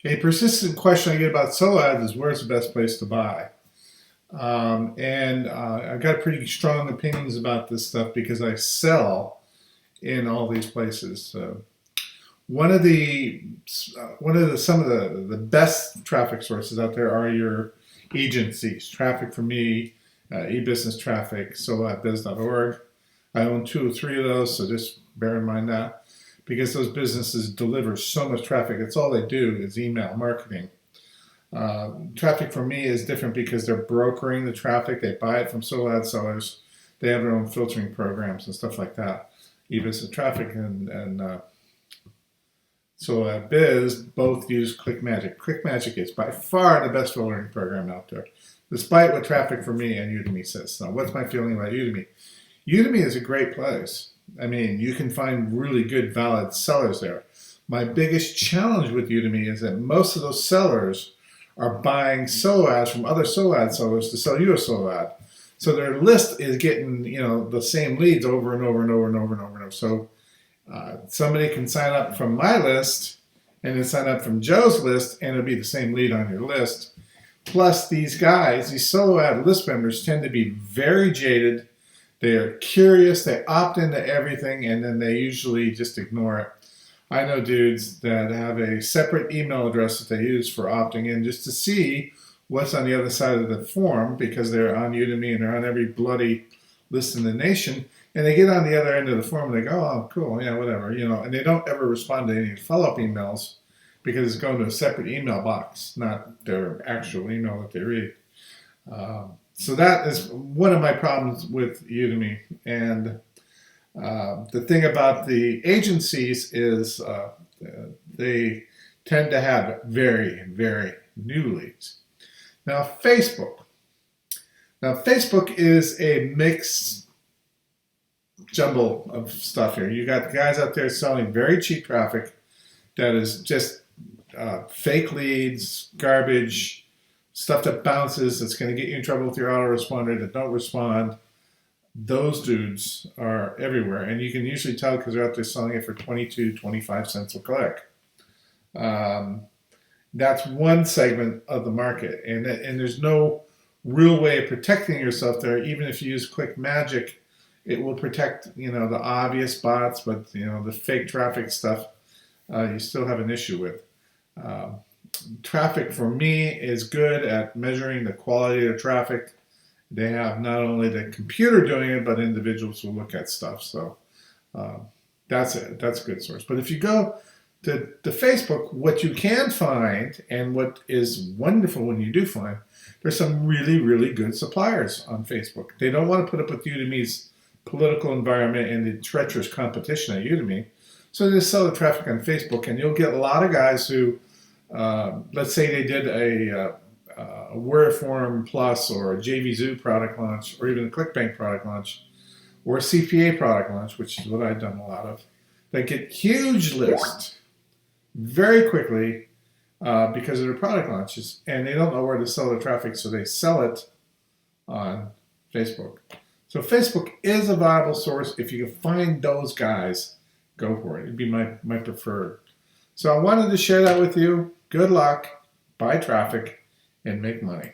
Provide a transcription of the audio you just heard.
A persistent question I get about solo ads is where's the best place to buy? I've got pretty strong opinions about this stuff because I sell in all these places. One of the some of the best traffic sources out there are your agencies. Traffic for me, e-business traffic, soloatbiz.org. I own two or three of those, so just bear in mind that because those businesses deliver so much traffic. It's all they do is email marketing. Traffic for me is different because they're brokering the traffic. They buy it from solo ad sellers. They have their own filtering programs and stuff like that. E-business traffic and Solo Ad Biz both use ClickMagick. ClickMagick is by far the best filtering program out there, despite what Traffic for Me and Udemy says. Now, what's my feeling about Udemy? Udemy is a great place. I mean, you can find really good, valid sellers there. My biggest challenge with Udemy is that most of those sellers are buying solo ads from other solo ad sellers to sell you a solo ad. So their list is getting, the same leads over and over and over and over and over and over. So somebody can sign up from my list and then sign up from Joe's list and it'll be the same lead on your list. Plus these guys, these solo ad list members tend to be very jaded. They are curious, they opt into everything, and then they usually just ignore it. I know dudes that have a separate email address that they use for opting in just to see what's on the other side of the form because they're on Udemy and they're on every bloody list in the nation. And they get on the other end of the form and they go, oh, cool, yeah, whatever, and they don't ever respond to any follow-up emails because it's going to a separate email box, not their actual email that they read. So that is one of my problems with Udemy. And the thing about the agencies is they tend to have very, very new leads. Now, Facebook is a mixed jumble of stuff here. You got guys out there selling very cheap traffic that is just fake leads, garbage, stuff that bounces, that's going to get you in trouble with your autoresponder that don't respond. Those dudes are everywhere, and you can usually tell because they're out there selling it for 22, 25 cents a click. That's one segment of the market, and there's no real way of protecting yourself there. Even if you use ClickMagick, it will protect, the obvious bots, but the fake traffic stuff, you still have an issue with. Traffic for me is good at measuring the quality of traffic. They have not only the computer doing it, but individuals who look at stuff. So that's it. That's a good source. But if you go to Facebook, what you can find, and what is wonderful when you do find, there's some really, really good suppliers on Facebook. They don't want to put up with Udemy's political environment and the treacherous competition at Udemy. So they just sell the traffic on Facebook, and you'll get a lot of guys who, let's say they did a WordForm Plus or a JVZoo product launch, or even a ClickBank product launch, or a CPA product launch, which is what I've done a lot of. They get huge lists very quickly because of their product launches, and they don't know where to sell their traffic, so they sell it on Facebook. So Facebook is a viable source. If you can find those guys, go for it. It'd be my preferred. So I wanted to share that with you. Good luck, buy traffic, and make money.